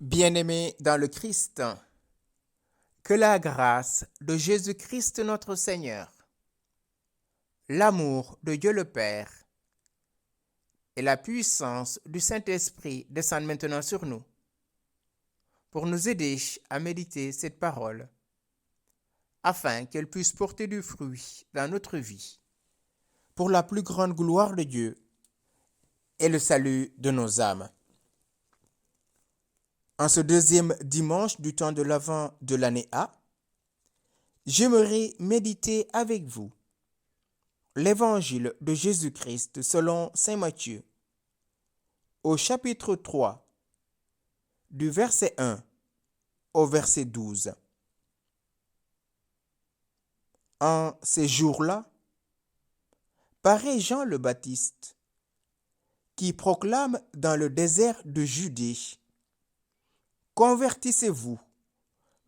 Bien-aimés dans le Christ, que la grâce de Jésus-Christ notre Seigneur, l'amour de Dieu le Père et la puissance du Saint-Esprit descendent maintenant sur nous pour nous aider à méditer cette parole afin qu'elle puisse porter du fruit dans notre vie pour la plus grande gloire de Dieu et le salut de nos âmes. En ce deuxième dimanche du temps de l'Avent de l'année A, j'aimerais méditer avec vous l'Évangile de Jésus-Christ selon saint Matthieu, au chapitre 3, du verset 1 au verset 12. En ces jours-là, paraît Jean le Baptiste, qui proclame dans le désert de Judée: Convertissez-vous,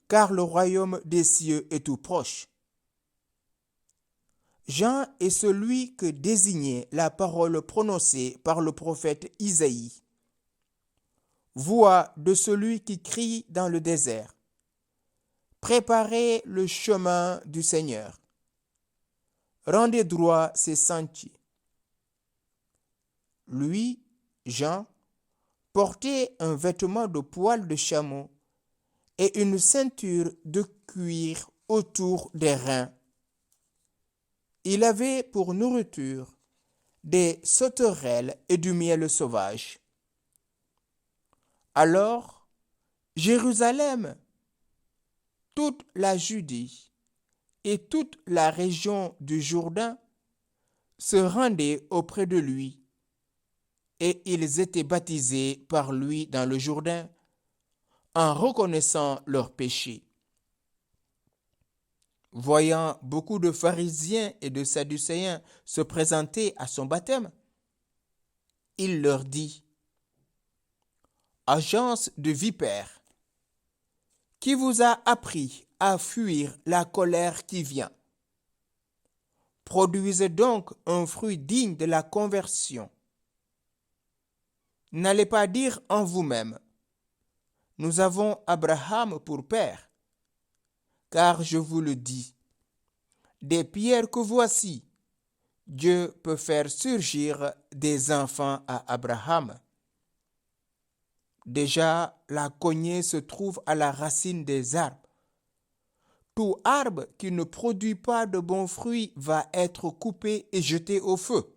car le royaume des cieux est tout proche. Jean est celui que désignait la parole prononcée par le prophète Isaïe. Voix de celui qui crie dans le désert: Préparez le chemin du Seigneur. Rendez droit ses sentiers. Lui, Jean, portait un vêtement de poil de chameau et une ceinture de cuir autour des reins. Il avait pour nourriture des sauterelles et du miel sauvage. Alors, Jérusalem, toute la Judée et toute la région du Jourdain se rendaient auprès de lui, et ils étaient baptisés par lui dans le Jourdain en reconnaissant leurs péchés. Voyant beaucoup de pharisiens et de sadducéens se présenter à son baptême, il leur dit: Agence de vipères, qui vous a appris à fuir la colère qui vient? Produisez donc un fruit digne de la conversion. N'allez pas dire en vous-même: Nous avons Abraham pour père. Car je vous le dis, des pierres que voici, Dieu peut faire surgir des enfants à Abraham. Déjà, la cognée se trouve à la racine des arbres. Tout arbre qui ne produit pas de bons fruits va être coupé et jeté au feu.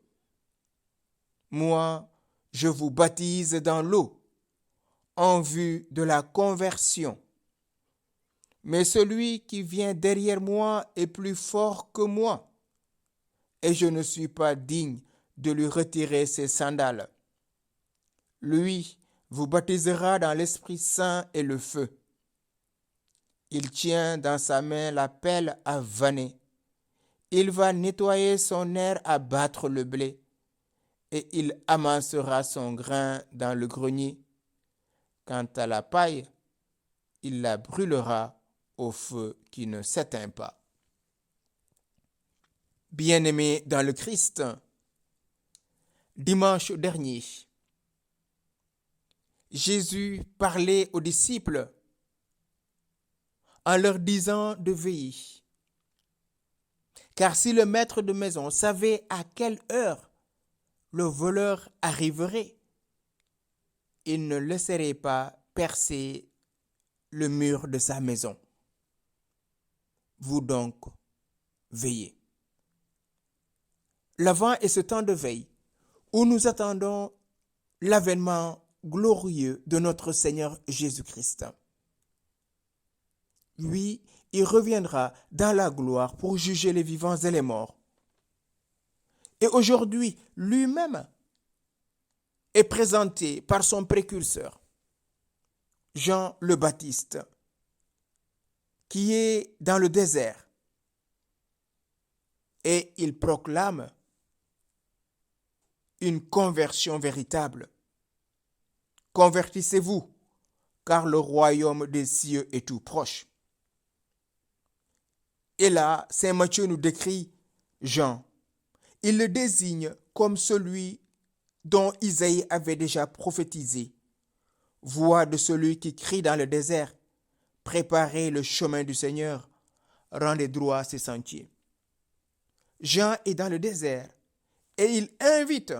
Moi, je vous baptise dans l'eau, en vue de la conversion. Mais celui qui vient derrière moi est plus fort que moi, et je ne suis pas digne de lui retirer ses sandales. Lui vous baptisera dans l'Esprit Saint et le feu. Il tient dans sa main la pelle à vanner. Il va nettoyer son aire à battre le blé, et il amassera son grain dans le grenier. Quant à la paille, il la brûlera au feu qui ne s'éteint pas. Bien-aimés dans le Christ, dimanche dernier, Jésus parlait aux disciples en leur disant de veiller. Car si le maître de maison savait à quelle heure le voleur arriverait, il ne laisserait pas percer le mur de sa maison. Vous donc, veillez. L'Avent est ce temps de veille où nous attendons l'avènement glorieux de notre Seigneur Jésus-Christ. Lui, il reviendra dans la gloire pour juger les vivants et les morts. Et aujourd'hui, lui-même est présenté par son précurseur, Jean le Baptiste, qui est dans le désert. Et il proclame une conversion véritable. Convertissez-vous, car le royaume des cieux est tout proche. Et là, saint Matthieu nous décrit Jean. Il le désigne comme celui dont Isaïe avait déjà prophétisé. voix de celui qui crie dans le désert, préparez le chemin du Seigneur, rendez droit ses sentiers. Jean est dans le désert et il invite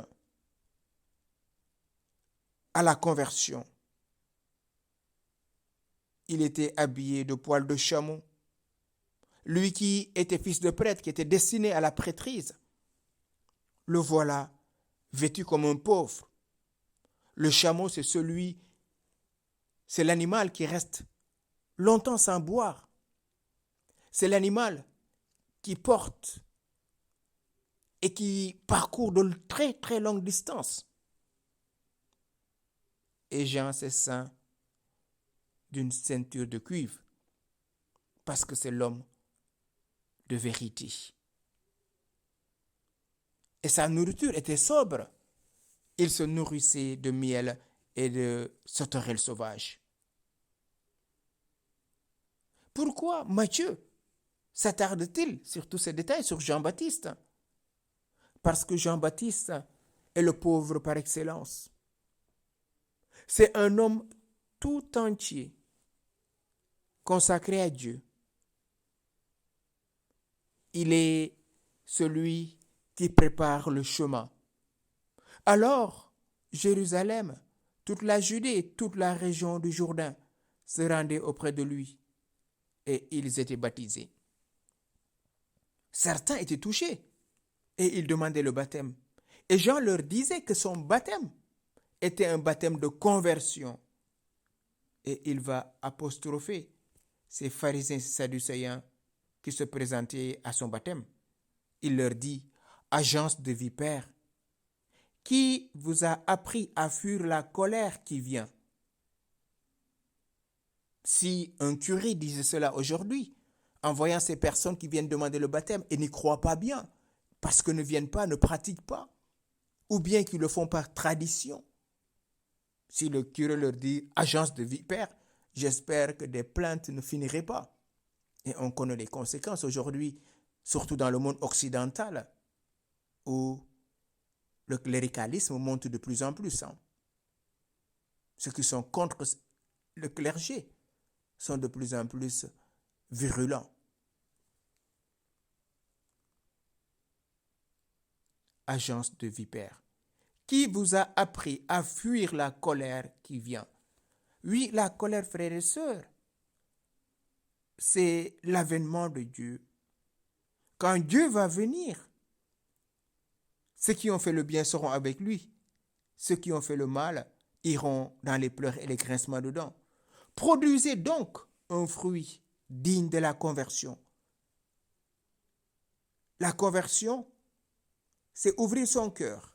à la conversion. Il était habillé de poils de chameau. Lui qui était fils de prêtre, qui était destiné à la prêtrise, le voilà vêtu comme un pauvre. Le chameau, c'est l'animal qui reste longtemps sans boire. C'est l'animal qui porte et qui parcourt de très très longues distances. Et Jean se ceint d'une ceinture de cuivre parce que c'est l'homme de vérité. Et sa nourriture était sobre. Il se nourrissait de miel et de sauterelles sauvages. Pourquoi Matthieu s'attarde-t-il sur tous ces détails sur Jean-Baptiste? Parce que Jean-Baptiste est le pauvre par excellence. C'est un homme tout entier, consacré à Dieu. Il est celui qui prépare le chemin. Alors, Jérusalem, toute la Judée et toute la région du Jourdain se rendaient auprès de lui et ils étaient baptisés. Certains étaient touchés et ils demandaient le baptême. Et Jean leur disait que son baptême était un baptême de conversion. Et il va apostropher ces pharisiens et sadducéens qui se présentaient à son baptême. Il leur dit, agence de vipères, qui vous a appris à fuir la colère qui vient? Si un curé disait cela aujourd'hui, en voyant ces personnes qui viennent demander le baptême et n'y croient pas bien, parce que ne viennent pas, ne pratiquent pas, ou bien qu'ils le font par tradition, si le curé leur dit agence de vipères, j'espère que des plaintes ne finiraient pas. Et on connaît les conséquences aujourd'hui, surtout dans le monde occidental, où le cléricalisme monte de plus en plus. Ceux qui sont contre le clergé sont de plus en plus virulents. Agence de vipères. Qui vous a appris à fuir la colère qui vient? Oui, la colère, frères et sœurs, c'est l'avènement de Dieu. Quand Dieu va venir, ceux qui ont fait le bien seront avec lui. Ceux qui ont fait le mal iront dans les pleurs et les grincements de dents. Produisez donc un fruit digne de la conversion. La conversion, c'est ouvrir son cœur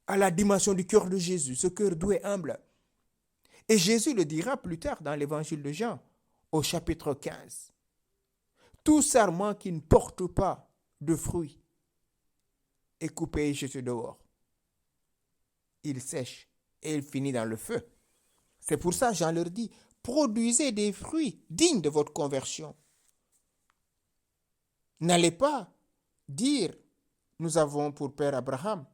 à la dimension du cœur de Jésus, ce cœur doux et humble. Et Jésus le dira plus tard dans l'évangile de Jean, au chapitre 15. Tout sarment qui ne porte pas de fruits est coupé et jeté dehors. Il sèche et il finit dans le feu. C'est pour ça, Jean leur dit, produisez des fruits dignes de votre conversion. N'allez pas dire, nous avons pour père Abraham,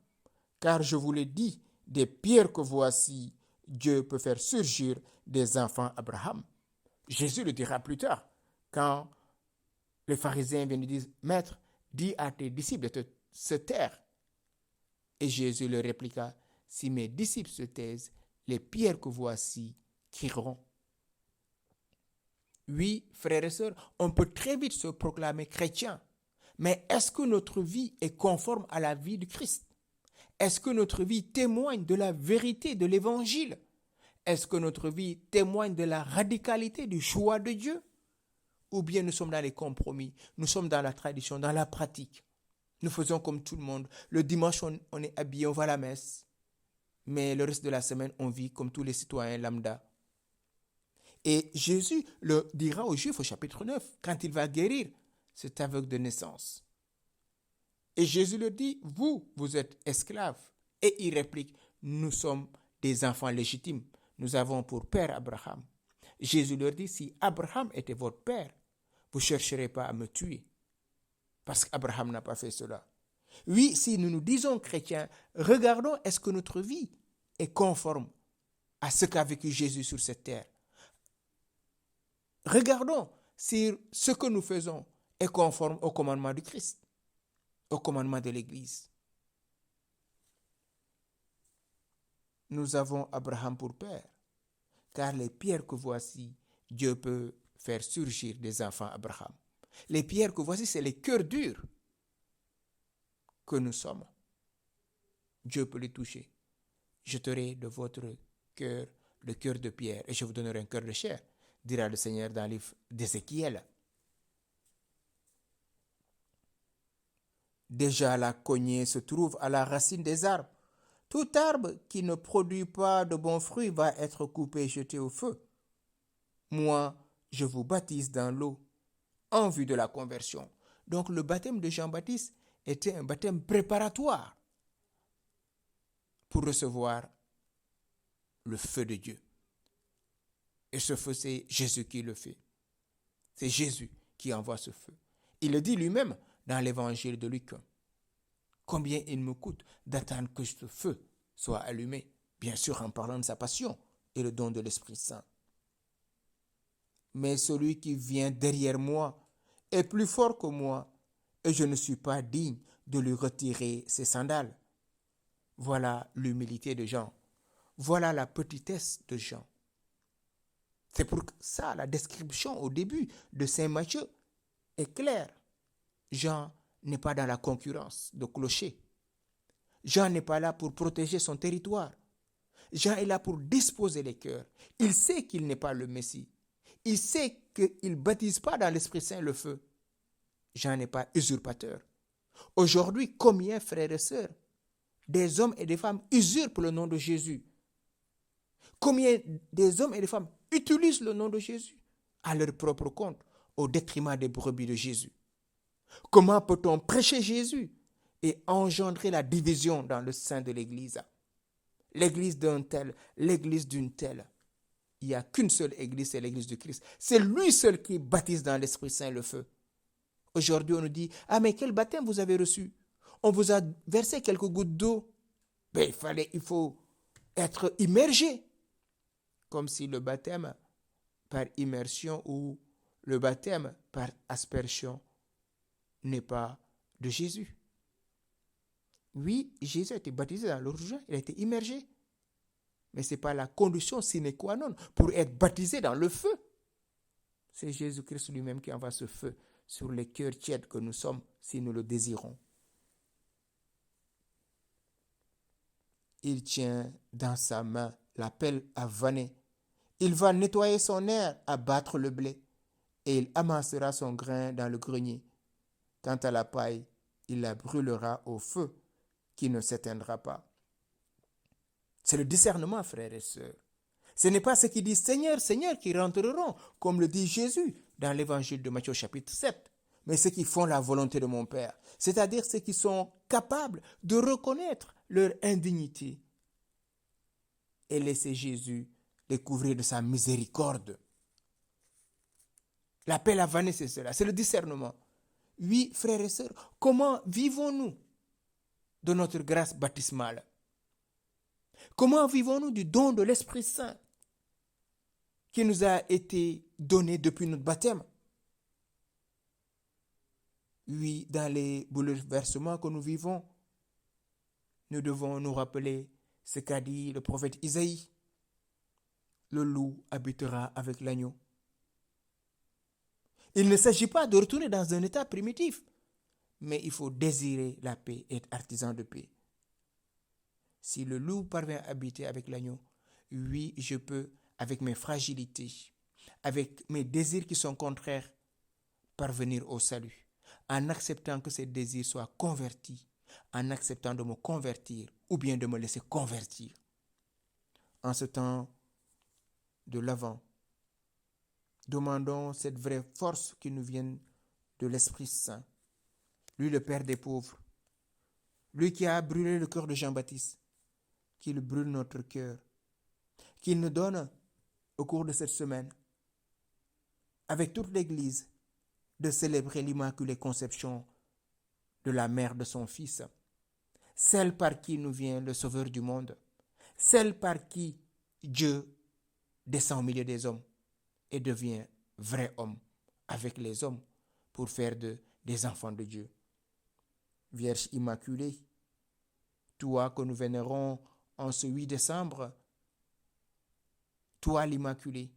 car je vous l'ai dit, des pierres que voici, Dieu peut faire surgir des enfants Abraham. Jésus le dira plus tard, quand les pharisiens viennent lui dire, Maître, dis à tes disciples de se taire. Et Jésus leur répliqua, si mes disciples se taisent, les pierres que voici crieront. Oui, frères et sœurs, on peut très vite se proclamer chrétien, mais est-ce que notre vie est conforme à la vie du Christ? Est-ce que notre vie témoigne de la vérité de l'évangile? Est-ce que notre vie témoigne de la radicalité du choix de Dieu? Ou bien nous sommes dans les compromis, nous sommes dans la tradition, dans la pratique. Nous faisons comme tout le monde. Le dimanche, on est habillé, on va à la messe. Mais le reste de la semaine, on vit comme tous les citoyens lambda. Et Jésus le dira aux Juifs au chapitre 9, quand il va guérir cet aveugle de naissance. Et Jésus leur dit, vous êtes esclaves. Et il réplique, nous sommes des enfants légitimes. Nous avons pour père Abraham. Jésus leur dit, si Abraham était votre père, vous ne chercherez pas à me tuer. Parce qu'Abraham n'a pas fait cela. Oui, si nous nous disons chrétiens, regardons est-ce que notre vie est conforme à ce qu'a vécu Jésus sur cette terre. Regardons si ce que nous faisons est conforme au commandement du Christ, au commandement de l'Église. Nous avons Abraham pour père, car les pierres que voici, Dieu peut faire surgir des enfants Abraham. Les pierres que voici, c'est les cœurs durs que nous sommes. Dieu peut les toucher. Jeterai de votre cœur le cœur de pierre et je vous donnerai un cœur de chair, dira le Seigneur dans le livre d'Ézéchiel. Déjà la cognée se trouve à la racine des arbres. Tout arbre qui ne produit pas de bons fruits va être coupé et jeté au feu. Moi, je vous baptise dans l'eau en vue de la conversion. Donc le baptême de Jean-Baptiste était un baptême préparatoire pour recevoir le feu de Dieu. Et ce feu, c'est Jésus qui le fait. C'est Jésus qui envoie ce feu. Il le dit lui-même dans l'évangile de Luc. Combien il me coûte d'attendre que ce feu soit allumé, bien sûr en parlant de sa passion et le don de l'Esprit Saint. Mais celui qui vient derrière moi est plus fort que moi et je ne suis pas digne de lui retirer ses sandales. Voilà l'humilité de Jean. Voilà la petitesse de Jean. C'est pour ça la description au début de Saint Matthieu est claire. Jean n'est pas dans la concurrence de clocher. Jean n'est pas là pour protéger son territoire. Jean est là pour disposer les cœurs. Il sait qu'il n'est pas le Messie. Il sait qu'il ne baptise pas dans l'Esprit Saint le feu. Jean n'est pas usurpateur. Aujourd'hui, combien, frères et sœurs, des hommes et des femmes usurpent le nom de Jésus? Combien des hommes et des femmes utilisent le nom de Jésus à leur propre compte, au détriment des brebis de Jésus? Comment peut-on prêcher Jésus et engendrer la division dans le sein de l'Église? L'église d'un tel, l'église d'une telle. Il n'y a qu'une seule église, c'est l'église de Christ. C'est lui seul qui baptise dans l'Esprit Saint le feu. Aujourd'hui, on nous dit, ah mais quel baptême vous avez reçu? On vous a versé quelques gouttes d'eau. Ben, il faut être immergé. Comme si le baptême par immersion ou le baptême par aspersion n'est pas de Jésus. Oui, Jésus a été baptisé dans l'eau rouge, il a été immergé. Mais ce n'est pas la condition sine qua non pour être baptisé dans le feu. C'est Jésus-Christ lui-même qui envoie ce feu sur les cœurs tièdes que nous sommes si nous le désirons. Il tient dans sa main la pelle à vanner. Il va nettoyer son aire, abattre le blé, et il amassera son grain dans le grenier. Quant à la paille, il la brûlera au feu qui ne s'éteindra pas. C'est le discernement, frères et sœurs. Ce n'est pas ceux qui disent Seigneur, Seigneur qui rentreront, comme le dit Jésus dans l'évangile de Matthieu chapitre 7, mais ceux qui font la volonté de mon Père, c'est-à-dire ceux qui sont capables de reconnaître leur indignité et laisser Jésus les couvrir de sa miséricorde. L'appel à vanner, c'est cela, c'est le discernement. Oui, frères et sœurs, comment vivons-nous de notre grâce baptismale? Comment vivons-nous du don de l'Esprit Saint qui nous a été donné depuis notre baptême? Oui, dans les bouleversements que nous vivons, nous devons nous rappeler ce qu'a dit le prophète Isaïe. Le loup habitera avec l'agneau. Il ne s'agit pas de retourner dans un état primitif, mais il faut désirer la paix et être artisan de paix. Si le loup parvient à habiter avec l'agneau, oui, je peux, avec mes fragilités, avec mes désirs qui sont contraires, parvenir au salut, en acceptant que ces désirs soient convertis, en acceptant de me convertir ou bien de me laisser convertir. En ce temps de l'Avent, demandons cette vraie force qui nous vient de l'Esprit Saint, lui le Père des pauvres, lui qui a brûlé le cœur de Jean-Baptiste, qu'il brûle notre cœur, qu'il nous donne au cours de cette semaine, avec toute l'Église, de célébrer l'Immaculée Conception de la mère de son Fils, celle par qui nous vient le Sauveur du monde, celle par qui Dieu descend au milieu des hommes et devient vrai homme avec les hommes pour faire des enfants de Dieu. Vierge Immaculée, toi que nous vénérons en ce 8 décembre, toi l'Immaculée,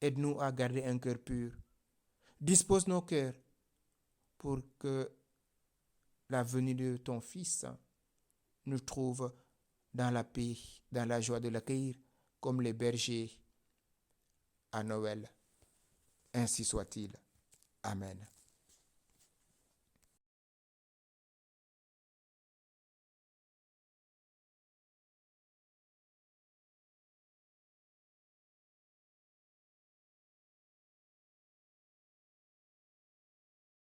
aide-nous à garder un cœur pur. Dispose nos cœurs pour que la venue de ton Fils nous trouve dans la paix, dans la joie de l'accueillir, comme les bergers à Noël. Ainsi soit-il. Amen.